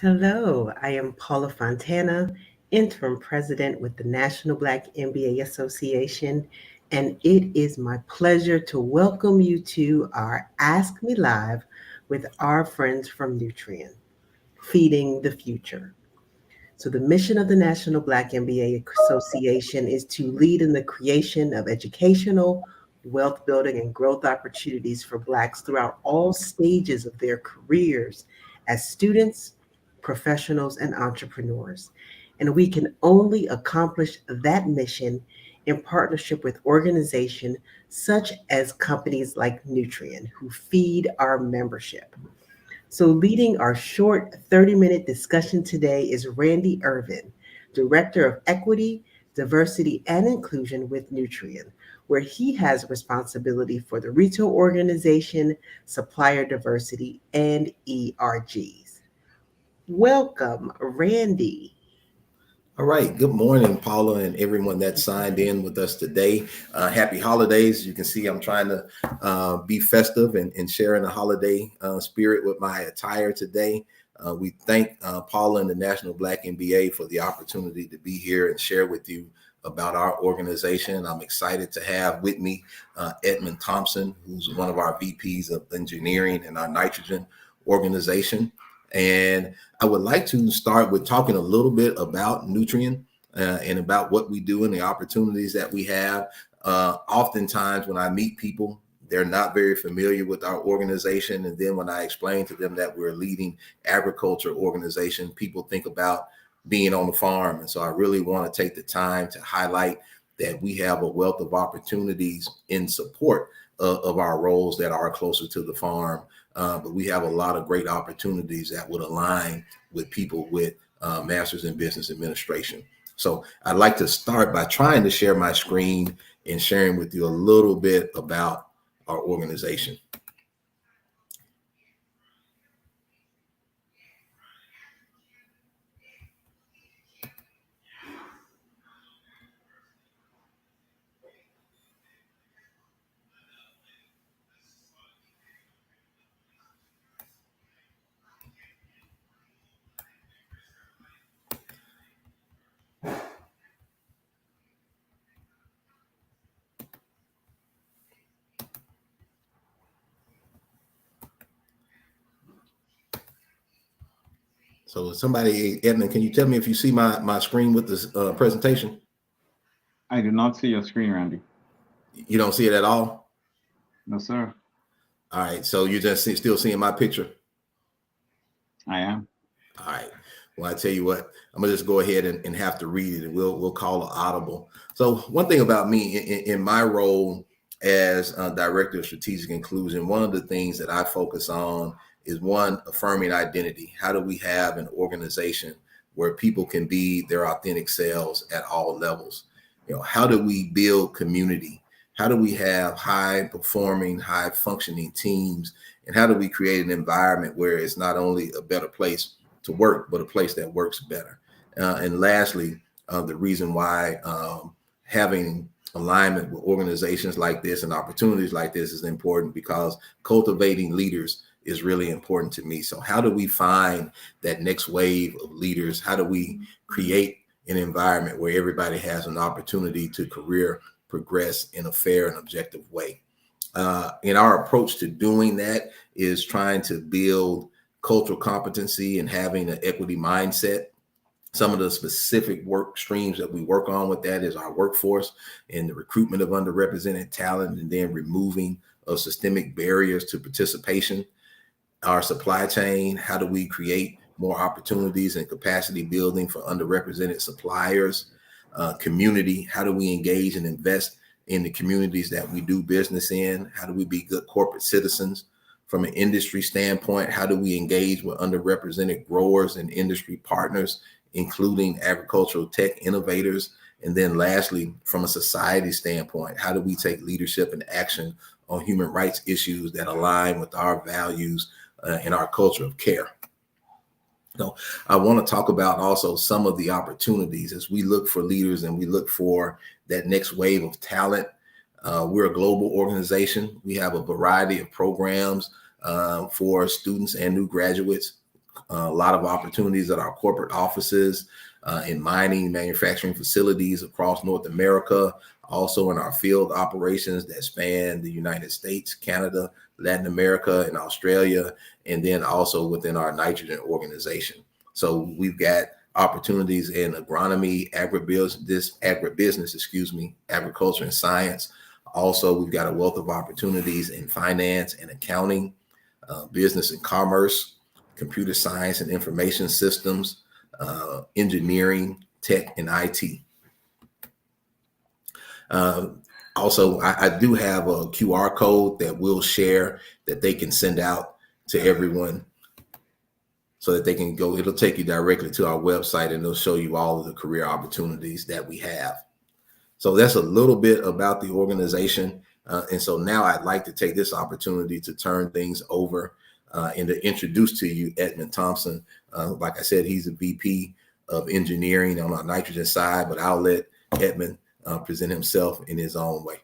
Hello, I am Paula Fontana, Interim President with the National Black MBA Association, and it is my pleasure to welcome you to our Ask Me Live with our friends from Nutrien, Feeding the Future. So, the mission of the National Black MBA Association is to lead in the creation of educational, wealth building, and growth opportunities for Blacks throughout all stages of their careers as students, professionals, and entrepreneurs. And we can only accomplish that mission in partnership with organizations such as companies like Nutrien, who feed our membership. So, leading our short 30-minute discussion today is Randy Irvin, Director of Equity, Diversity, and Inclusion with Nutrien, where he has responsibility for the retail organization, supplier diversity, and ERGs. Welcome, Randy. All right. Good morning, Paula, and everyone that signed in with us today. Happy holidays. You can see I'm trying to be festive and sharing the holiday spirit with my attire today. We thank Paula and the National Black MBA for the opportunity to be here and share with you about our organization. I'm excited to have with me Edmund Thompson, who's one of our VPs of engineering in our nitrogen organization. And I would like to start with talking a little bit about Nutrien and about what we do and the opportunities that we have. Oftentimes when I meet people, they're not very familiar with our organization. And then when I explain to them that we're a leading agriculture organization, people think about being on the farm. And so I really want to take the time to highlight that we have a wealth of opportunities in support of our roles that are closer to the farm. But we have a lot of great opportunities that would align with people with masters in business administration. So I'd like to start by trying to share my screen and sharing with you a little bit about our organization. So somebody, Edmund, can you tell me if you see my screen with this presentation? I do not see your screen, Randy. You don't see it at all? No, sir. All right. So you're just still seeing my picture? I am. All right. Well, I tell you what, I'm gonna just go ahead and have to read it, and we'll call it audible. So one thing about me in my role as Director of Strategic Inclusion, one of the things that I focus on is one, affirming identity. How do we have an organization where people can be their authentic selves at all levels? You know, how do we build community? How do we have high performing, high functioning teams? And how do we create an environment where it's not only a better place to work, but a place that works better? And lastly, the reason why having alignment with organizations like this and opportunities like this is important, because cultivating leaders is really important to me. So how do we find that next wave of leaders? How do we create an environment where everybody has an opportunity to career progress in a fair and objective way? And our approach to doing that is trying to build cultural competency and having an equity mindset. Some of the specific work streams that we work on with that is our workforce and the recruitment of underrepresented talent, and then removing of systemic barriers to participation. Our supply chain, how do we create more opportunities and capacity building for underrepresented suppliers? Community, how do we engage and invest in the communities that we do business in? How do we be good corporate citizens? From an industry standpoint, how do we engage with underrepresented growers and industry partners, including agricultural tech innovators? And then lastly, from a society standpoint, how do we take leadership and action on human rights issues that align with our values and our culture of care? So I want to talk about also some of the opportunities as we look for leaders and we look for that next wave of talent. We're a global organization. We have a variety of programs for students and new graduates a lot of opportunities at our corporate offices, in mining, manufacturing facilities across North America, also in our field operations that span the United States, Canada, Latin America, and Australia, and then also within our nitrogen organization. So we've got opportunities in agronomy, agribusiness, agriculture and science. Also, we've got a wealth of opportunities in finance and accounting, business and commerce, computer science and information systems, engineering, tech, and IT. Also, I do have a QR code that we'll share that they can send out to everyone so that they can go. It'll take you directly to our website and it'll show you all of the career opportunities that we have. So that's a little bit about the organization. And so now I'd like to take this opportunity to turn things over and to introduce to you Edmund Thompson. Like I said, he's a VP of engineering on our nitrogen side, but I'll let Edmund present himself in his own way.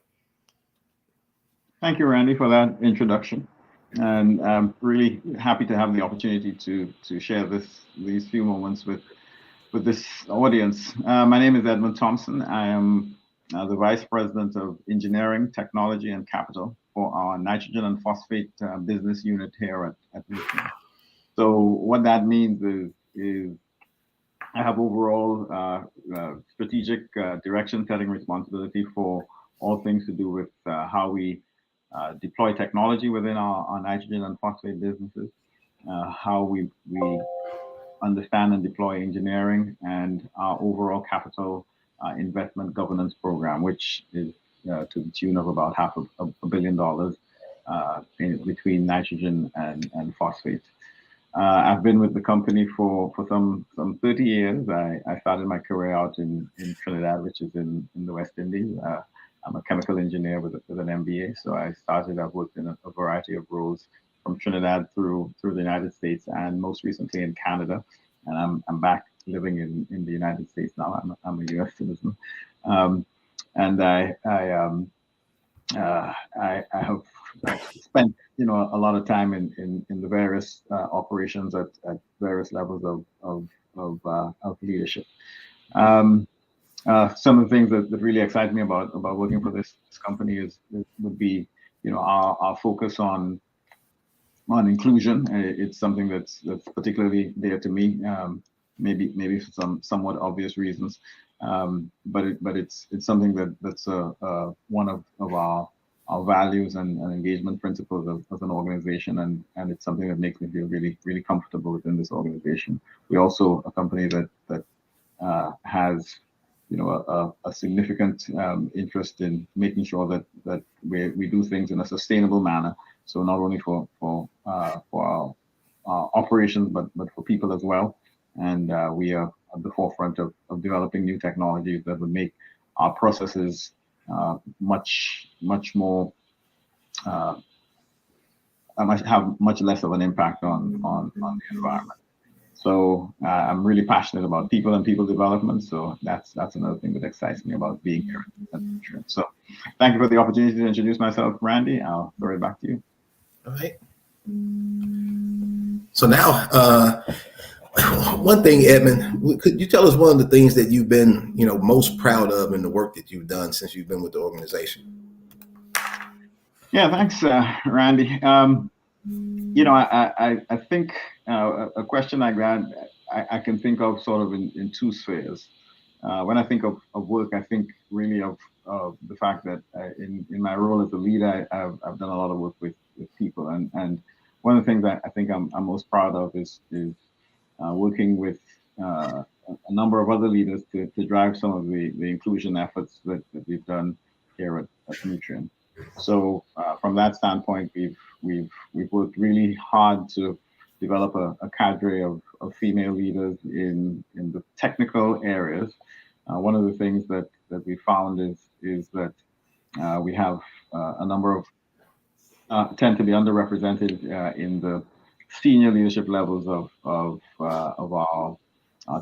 Thank you, Randy, for that introduction. And I'm really happy to have the opportunity to share these few moments with this audience. My name is Edmund Thompson. I am the Vice President of Engineering, Technology, and Capital for our nitrogen and phosphate business unit here at Nutrien. So what that means is I have overall strategic direction setting responsibility for all things to do with how we deploy technology within our nitrogen and phosphate businesses, how we understand and deploy engineering, and our overall capital investment governance program, which is to the tune of about $500 million between nitrogen and phosphate. I've been with the company for some 30 years. I started my career out in Trinidad, which is in the West Indies. I'm a chemical engineer with an MBA. So I've worked in a variety of roles from Trinidad through the United States and most recently in Canada. And I'm back living in the United States now. I'm a US citizen. And I have spent a lot of time in the various operations at various levels of leadership. Some of the things that really excite me about working for this company would be our focus on inclusion. It's something that's particularly dear to me. Maybe for some somewhat obvious reasons, but it's something that's one of our values and engagement principles of an organization, and it's something that makes me feel really, really comfortable within this organization. We're also a company that has a significant interest in making sure that we do things in a sustainable manner. So not only for our operations, but for people as well. And we are at the forefront of developing new technologies that would make our processes much more have much less of an impact on the environment. So I'm really passionate about people and people development. So that's another thing that excites me about being here at Nutrien. So thank you for the opportunity to introduce myself, Randy. I'll throw it back to you. All right. So now, one thing, Edmund, could you tell us one of the things that you've been, most proud of in the work that you've done since you've been with the organization? Yeah, thanks, Randy. I think a question like that I can think of sort of in two spheres. When I think of work, I think really of the fact that in my role as a leader, I've done a lot of work with people, and one of the things that I think I'm most proud of is working with a number of other leaders to drive some of the inclusion efforts that we've done here at Nutrien. So from that standpoint, we've worked really hard to develop a cadre of female leaders in the technical areas. One of the things that we found is that we have a number of tend to be underrepresented in the senior leadership levels of our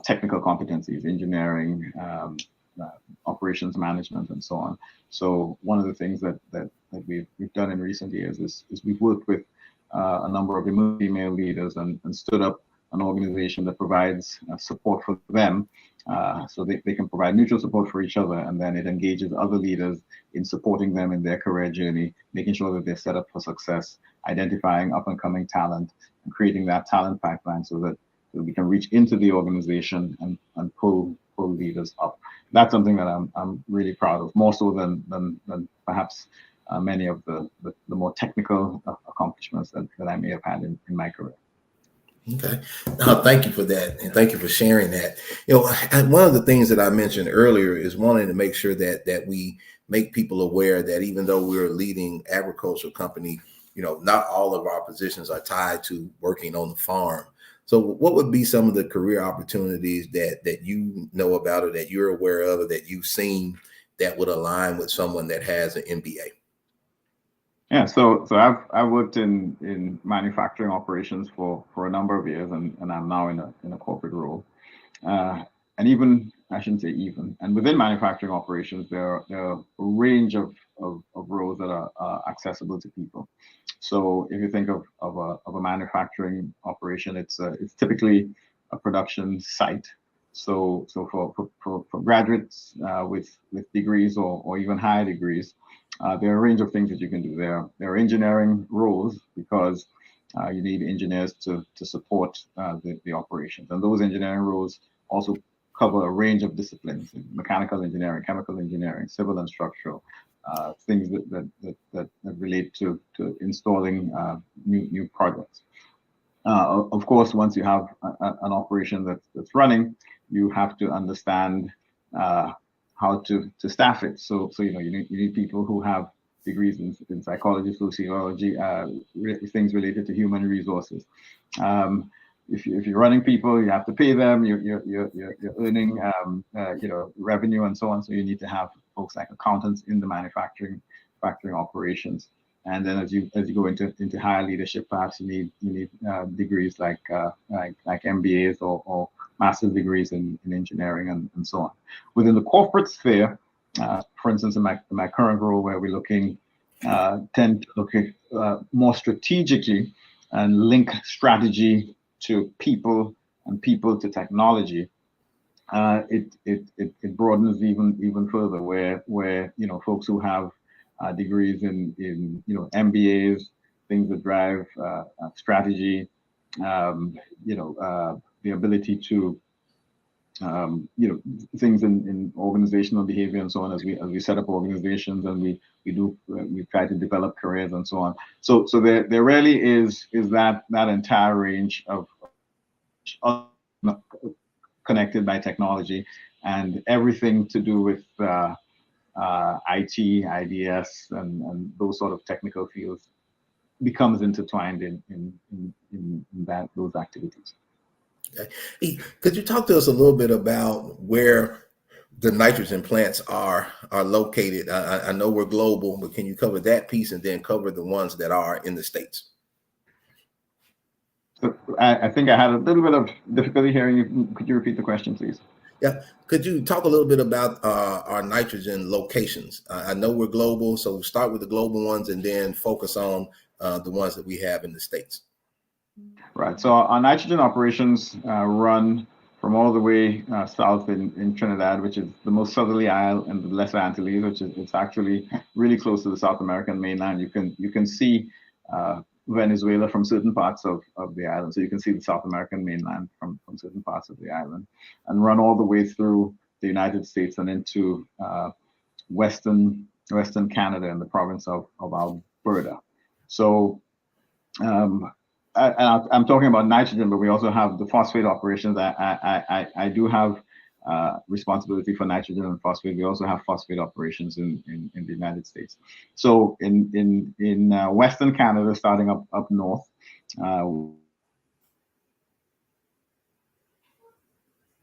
technical competencies, engineering, operations management, and so on. So one of the things that we've done in recent years is we've worked with a number of female leaders and stood up an organization that provides support for them, so they can provide mutual support for each other, and then it engages other leaders in supporting them in their career journey, making sure that they're set up for success, identifying up and coming talent, and creating that talent pipeline so that we can reach into the organization and pull leaders up. That's something that I'm really proud of, more so than perhaps many of the more technical accomplishments that I may have had in my career. Okay. Thank you for that. And thank you for sharing that. And one of the things that I mentioned earlier is wanting to make sure that we make people aware that even though we're a leading agricultural company, not all of our positions are tied to working on the farm. So what would be some of the career opportunities that you know about, or that you're aware of, or that you've seen that would align with someone that has an MBA? Yeah, so I've worked in manufacturing operations for a number of years, and I'm now in a corporate role. And even, I shouldn't say even, and within manufacturing operations, there are a range of roles that are accessible to people. So if you think of a manufacturing operation, it's typically a production site. So for graduates with degrees or even higher degrees, there are a range of things that you can do there. There are engineering roles, because you need engineers to support the operations. And those engineering roles also cover a range of disciplines: mechanical engineering, chemical engineering, civil and structural, things that relate to installing new projects. Of course, once you have an operation that's running, you have to understand how to staff it. So you need people who have degrees in psychology, sociology, things related to human resources. If you're running people, you have to pay them. You're earning revenue and so on. So you need to have folks like accountants in the manufacturing operations. And then as you go into higher leadership, perhaps you need degrees like MBAs or master's degrees in engineering and so on. Within the corporate sphere, for instance, in my current role, where we tend to look at more strategically and link strategy to people and people to technology, it broadens even further, where folks who have degrees in MBAs, things that drive strategy, the ability to things in organizational behavior and so on, as we set up organizations, and we try to develop careers and so on. So there really is that entire range of connected by technology, and everything to do with IT, IDS, and those sort of technical fields becomes intertwined in those activities. Okay. Could you talk to us a little bit about where the nitrogen plants are located? I know we're global, but can you cover that piece and then cover the ones that are in the States? So I think I had a little bit of difficulty hearing you. Could you repeat the question, please? Yeah. Could you talk a little bit about our nitrogen locations? I know we're global, so we'll start with the global ones and then focus on the ones that we have in the States. Right. So our nitrogen operations run from all the way south in Trinidad, which is the most southerly isle in the Lesser Antilles, which is it's actually really close to the South American mainland. You can see Venezuela from certain parts of the island. So you can see the South American mainland from certain parts of the island, and run all the way through the United States and into Western Canada and the province of Alberta. So I'm talking about nitrogen, but we also have the phosphate operations. I do have responsibility for nitrogen and phosphate. We also have phosphate operations in the United States. So in Western Canada, starting up north,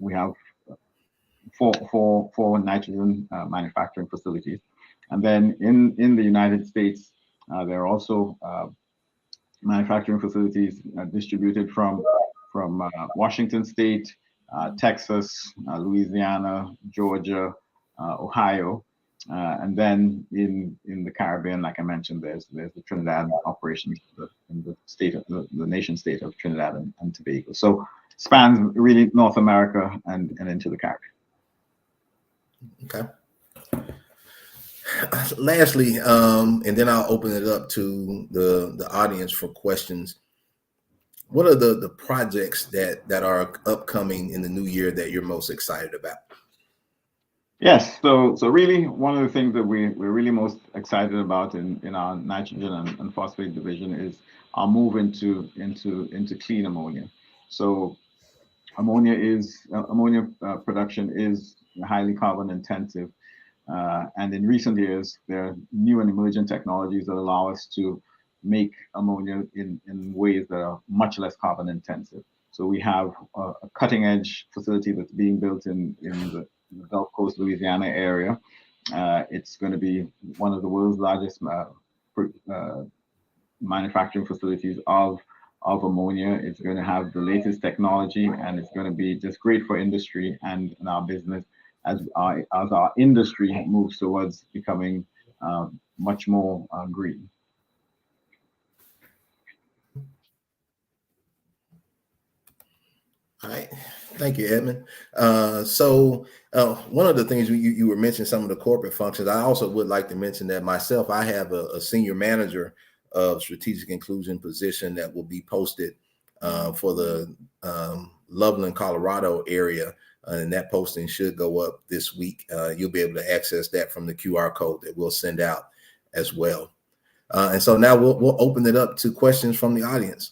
we have four nitrogen manufacturing facilities, and then in the United States, there are also manufacturing facilities distributed from Washington State, Texas, Louisiana, Georgia, Ohio, And then in the Caribbean, like I mentioned, there's the Trinidad operations in the state of the nation state of Trinidad and Tobago. So spans really North America and into the Caribbean. Okay. Lastly, and then I'll open it up to the audience for questions. What are the projects that are upcoming in the new year that you're most excited about? Yes, so really one of the things that we're really most excited about in our nitrogen and phosphate division is our move into clean ammonia. So ammonia production is highly carbon intensive, and in recent years there are new and emerging technologies that allow us to make ammonia in ways that are much less carbon intensive. So we have a cutting edge facility that's being built in the Gulf Coast, Louisiana area. It's going to be one of the world's largest manufacturing facilities of ammonia. It's going to have the latest technology, and it's going to be just great for industry and our business as our industry moves towards becoming much more green. All right. Thank you, Edmund. So one of the things you were mentioning some of the corporate functions. I also would like to mention that myself, I have a senior manager of strategic inclusion position that will be posted for the Loveland, Colorado area. And that posting should go up this week. You'll be able to access that from the QR code that we'll send out as well. And so now we'll open it up to questions from the audience.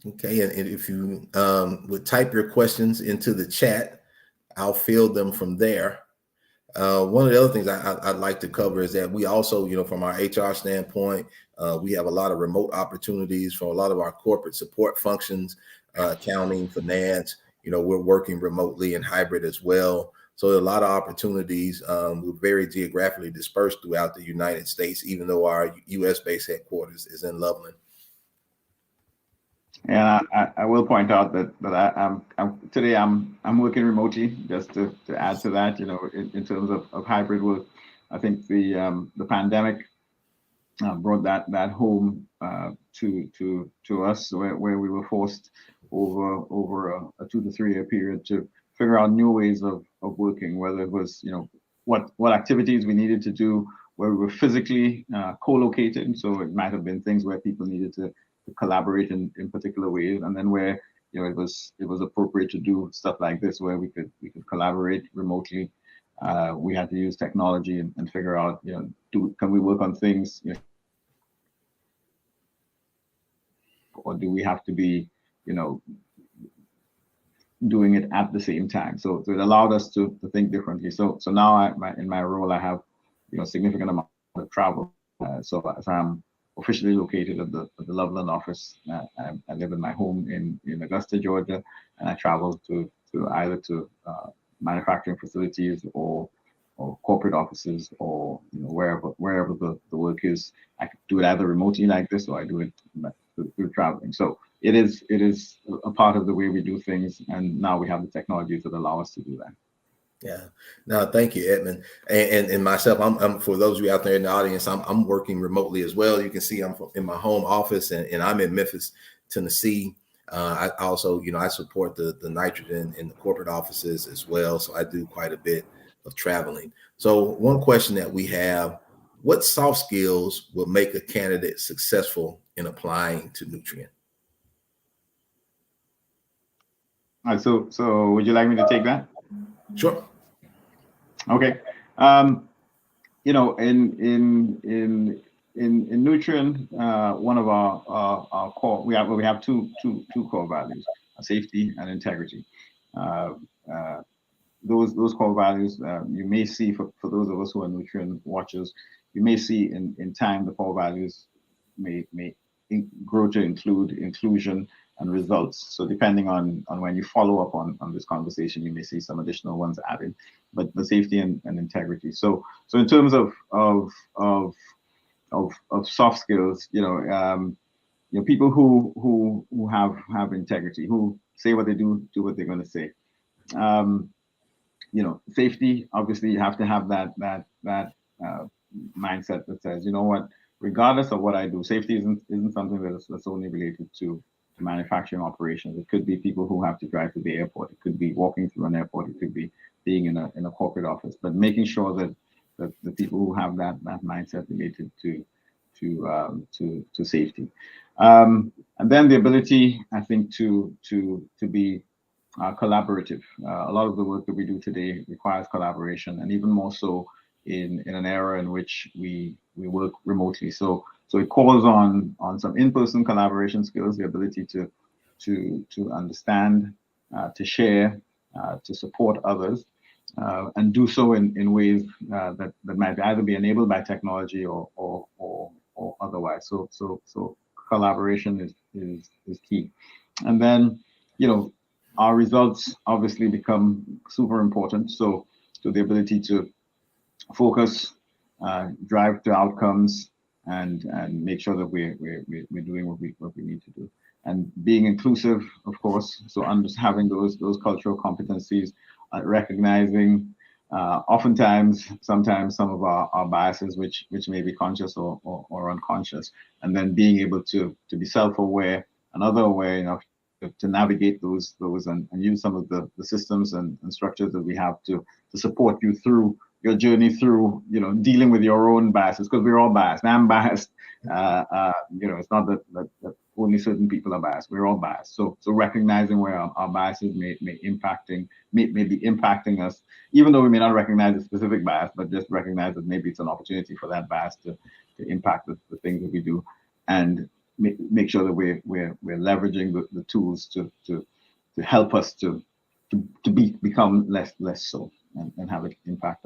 Okay, and if you would type your questions into the chat, I'll field them from there. One of the other things I'd like to cover is that we also, from our HR standpoint, we have a lot of remote opportunities for a lot of our corporate support functions, accounting, finance. We're working remotely and hybrid as well. So a lot of opportunities. We're very geographically dispersed throughout the United States, even though our U.S.-based headquarters is in Loveland. And I will point out that today I'm working remotely, just to add to that, in terms of hybrid work. I think the pandemic brought that home to us, where we were forced over a 2 to 3 year period to figure out new ways of working, whether it was what activities we needed to do where we were physically co-located. So it might have been things where people needed to collaborate in particular ways, and then where it was appropriate to do stuff like this where we could collaborate remotely. We had to use technology and figure out can we work on things, or do we have to be doing it at the same time? So it allowed us to think differently. So now in my role I have significant amount of travel. So I'm officially located at the Loveland office. I live in my home in Augusta, Georgia, and I travel to either to manufacturing facilities or corporate offices, or wherever the work is. I could do it either remotely like this, or I do it through traveling. So it is a part of the way we do things, and now we have the technologies that allow us to do that. Yeah. No, thank you, Edmund. And myself, I'm for those of you out there in the audience, I'm working remotely as well. You can see I'm in my home office, and I'm in Memphis, Tennessee. I also, I support the nitrogen in the corporate offices as well. So I do quite a bit of traveling. So one question that we have: what soft skills will make a candidate successful in applying to Nutrien? All right, so would you like me to take that? Sure. Okay. In Nutrien, one of our core, we have two core values: safety and integrity. Those core values, you may see for those of us who are Nutrien watchers, you may see in time the core values may grow to include inclusion and results. So depending on when you follow up on this conversation, you may see some additional ones added, but the safety and integrity. So in terms of soft skills, people who have integrity, who say what they do what they're going to say. Safety, obviously you have to have that mindset that says, you know what, regardless of what I do, safety isn't something that's only related to manufacturing operations. It could be people who have to drive to the airport. It could be walking through an airport. It could be being in a corporate office. But making sure that the people who have that mindset related to safety, and then the ability, I think, to be collaborative. A lot of the work that we do today requires collaboration, and even more so in an era in which we work remotely. So it calls on some in-person collaboration skills, the ability to understand, to share, to support others, and do so in ways that might either be enabled by technology or otherwise. So collaboration is key. And then, our results obviously become super important. So the ability to focus, drive to outcomes, and make sure that we're doing what we need to do, and being inclusive, of course. So having those cultural competencies, recognizing sometimes some of our biases, which may be conscious or unconscious, and then being able to be self-aware and other-aware enough to navigate those and use some of the systems and structures that we have to support you through your journey through, dealing with your own biases, because we're all biased. I'm biased. It's not that only certain people are biased. We're all biased. So recognizing where our biases may be impacting us, even though we may not recognize a specific bias, but just recognize that maybe it's an opportunity for that bias to impact the things that we do, and make sure that we're leveraging the tools to help us to become less so, and have it impact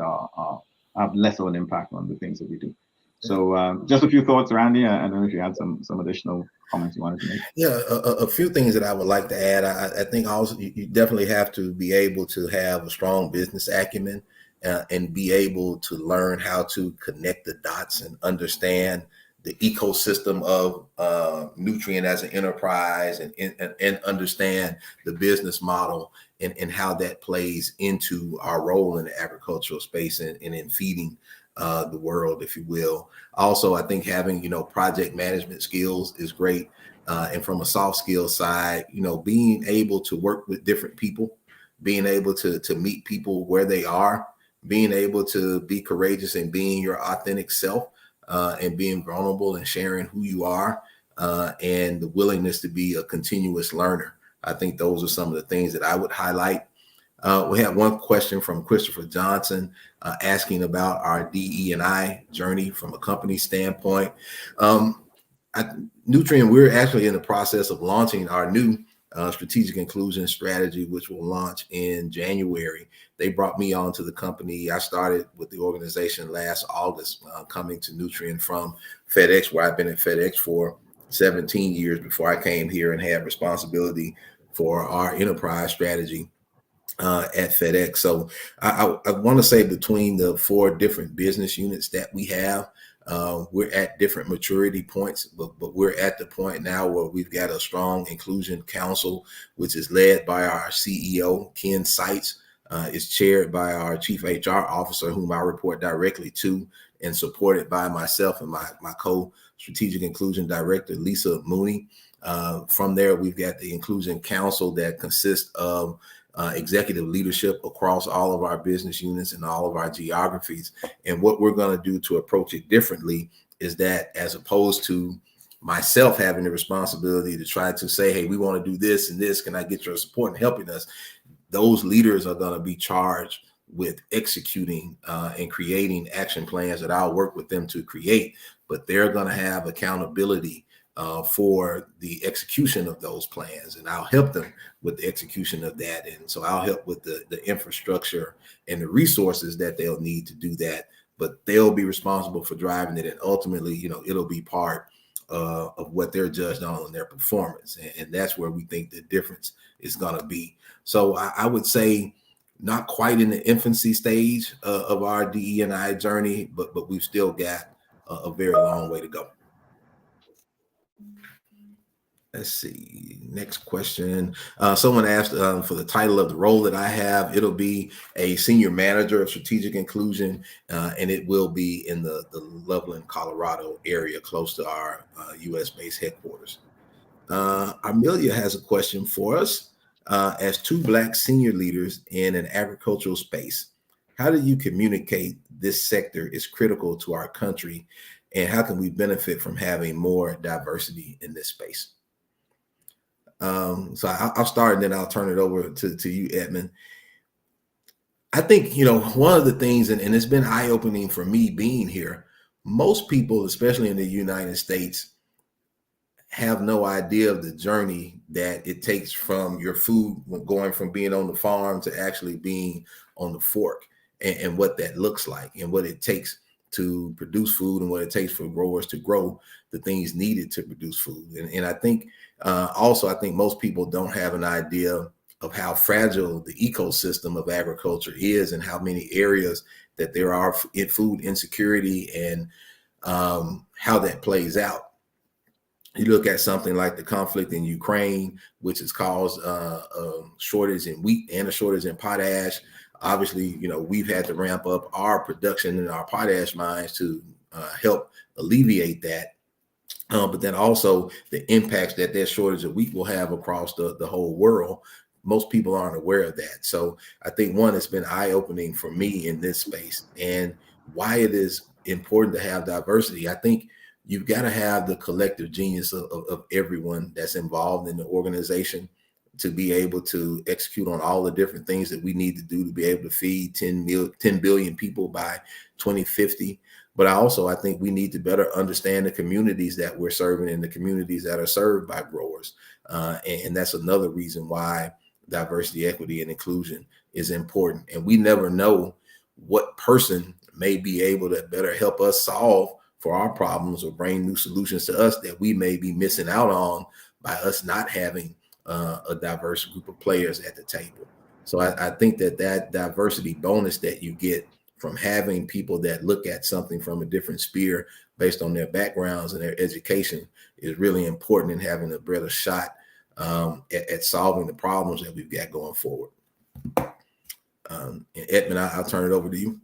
have less of an impact on the things that we do. So just a few thoughts, Randy. I don't know if you had some additional comments you wanted to make. Yeah, a few things that I would like to add. I think also you definitely have to be able to have a strong business acumen, and be able to learn how to connect the dots and understand the ecosystem of Nutrien as an enterprise, and understand the business model and how that plays into our role in the agricultural space and in feeding the world, if you will. Also, I think having, project management skills is great. And from a soft skills side, being able to work with different people, being able to meet people where they are, being able to be courageous and being your authentic self, and being vulnerable and sharing who you are, and the willingness to be a continuous learner. I think those are some of the things that I would highlight. We have one question from Christopher Johnson, asking about our DE&I journey from a company standpoint. Nutrien, we're actually in the process of launching our new strategic inclusion strategy, which will launch in January. They brought me on to the company. I started with the organization last August, coming to Nutrien from FedEx, where I've been at FedEx for 17 years before I came here and had responsibility for our enterprise strategy at FedEx. So I want to say between the 4 different business units that we have, we're at different maturity points, but we're at the point now where we've got a strong inclusion council, which is led by our CEO, Ken Seitz. Is chaired by our chief HR officer, whom I report directly to, and supported by myself and my co-strategic inclusion director, Lisa Mooney. From there, we've got the inclusion council that consists of executive leadership across all of our business units and all of our geographies. And what we're going to do to approach it differently is that, as opposed to myself having the responsibility to try to say, hey, we want to do this and this, can I get your support in helping us? Those leaders are going to be charged with executing and creating action plans that I'll work with them to create, but they're going to have accountability for the execution of those plans, and I'll help them with the execution of that. And so I'll help with the infrastructure and the resources that they'll need to do that, but they'll be responsible for driving it. And ultimately, it'll be part of what they're judged on and their performance. And that's where we think the difference is going to be. So I would say not quite in the infancy stage of our DE&I journey, but we've still got a very long way to go. Let's see. Next question. Someone asked for the title of the role that I have. It'll be a senior manager of strategic inclusion, and it will be in the Loveland, Colorado area, close to our U.S.-based headquarters. Amelia has a question for us. As two Black senior leaders in an agricultural space, how do you communicate this sector is critical to our country, and how can we benefit from having more diversity in this space? So I'll start and then I'll turn it over to you, Edmund. I think, one of the things, and it's been eye-opening for me being here, most people, especially in the United States, have no idea of the journey that it takes from your food going from being on the farm to actually being on the fork, and what that looks like and what it takes to produce food and what it takes for growers to grow the things needed to produce food. And I think also, I think most people don't have an idea of how fragile the ecosystem of agriculture is and how many areas that there are in food insecurity and how that plays out. You look at something like the conflict in Ukraine, which has caused a shortage in wheat and a shortage in potash. Obviously, we've had to ramp up our production in our potash mines to help alleviate that. But then also the impacts that shortage of wheat will have across the whole world. Most people aren't aware of that. So I think, one, it's been eye-opening for me in this space, and why it is important to have diversity. I think you've got to have the collective genius of everyone that's involved in the organization to be able to execute on all the different things that we need to do to be able to feed 10 billion people by 2050. But I think we need to better understand the communities that we're serving and the communities that are served by growers. And that's another reason why diversity, equity, and inclusion is important. And we never know what person may be able to better help us solve for our problems or bring new solutions to us that we may be missing out on by us not having a diverse group of players at the table. So I think that diversity bonus that you get from having people that look at something from a different sphere based on their backgrounds and their education is really important in having a better shot at solving the problems that we've got going forward. Edmund, I'll turn it over to you.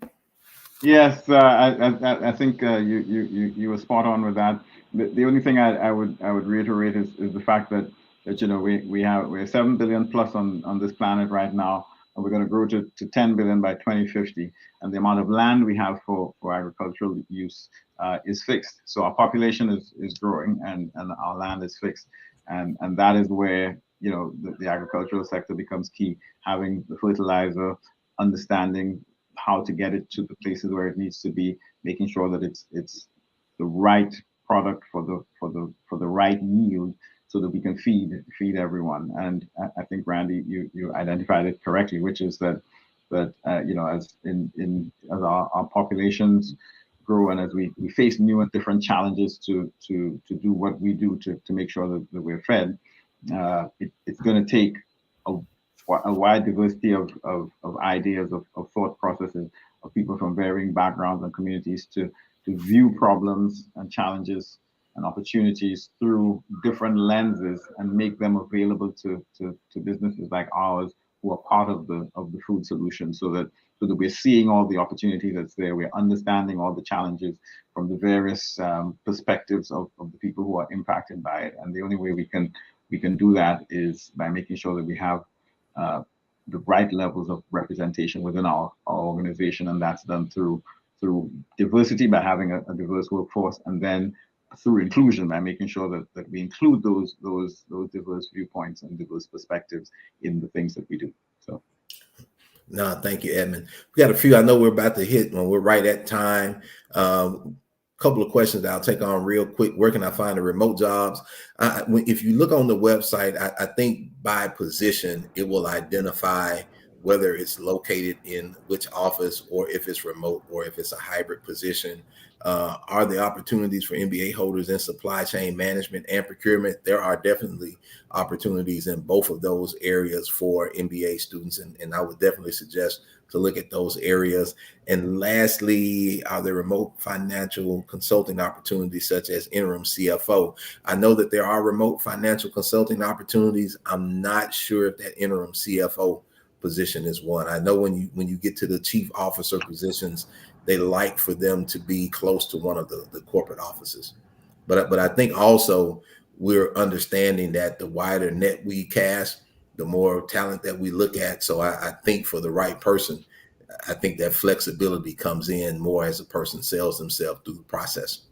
Yes, I think you were spot on with that. The only thing I would reiterate is the fact that we're 7 billion plus on this planet right now, and we're going to grow to 10 billion by 2050. And the amount of land we have for agricultural use is fixed. So our population is growing, and our land is fixed, and that is where the agricultural sector becomes key. Having the fertilizer, understanding how to get it to the places where it needs to be, making sure that it's the right product for the right yield, so that we can feed everyone. And I think, Randy, you identified it correctly, which is that as our populations grow and as we face new and different challenges to do what we do to make sure that we're fed, it's going to take a wide diversity of ideas, of thought processes, of people from varying backgrounds and communities to view problems and challenges and opportunities through different lenses and make them available to businesses like ours who are part of the food solution, so that we're seeing all the opportunity that's there, we're understanding all the challenges from the various perspectives of the people who are impacted by it. And the only way we can do that is by making sure that we have the right levels of representation within our organization, and that's done through diversity, by having a diverse workforce, and then through inclusion, by making sure that we include those diverse viewpoints and diverse perspectives in the things that we do. So, no, thank you, Edmund. We got a few. I know we're about to hit when we're right at time. Couple of questions that I'll take on real quick. Where can I find the remote jobs? If you look on the website, I think by position, it will identify whether it's located in which office or if it's remote or if it's a hybrid position. Are there opportunities for MBA holders in supply chain management and procurement? There are definitely opportunities in both of those areas for MBA students, and I would definitely suggest to look at those areas. And lastly, are there remote financial consulting opportunities such as interim CFO? I know that there are remote financial consulting opportunities. I'm not sure if that interim CFO position is one. I know when you get to the chief officer positions, they like for them to be close to one of the corporate offices. But I think also we're understanding that the wider net we cast, the more talent that we look at. So I think for the right person, I think that flexibility comes in more as a person sells themselves through the process.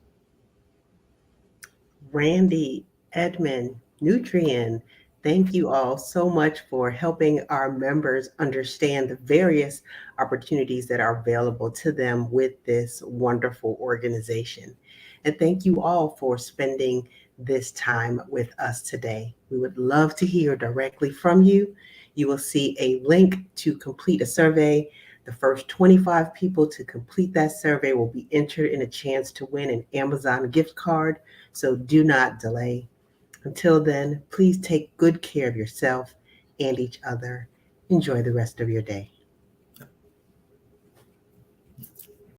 Randy, Edmund, Nutrien, thank you all so much for helping our members understand the various opportunities that are available to them with this wonderful organization. And thank you all for spending this time with us today. We would love to hear directly from you. You will see a link to complete a survey. The first 25 people to complete that survey will be entered in a chance to win an Amazon gift card. So do not delay. Until then, please take good care of yourself and each other. Enjoy the rest of your day.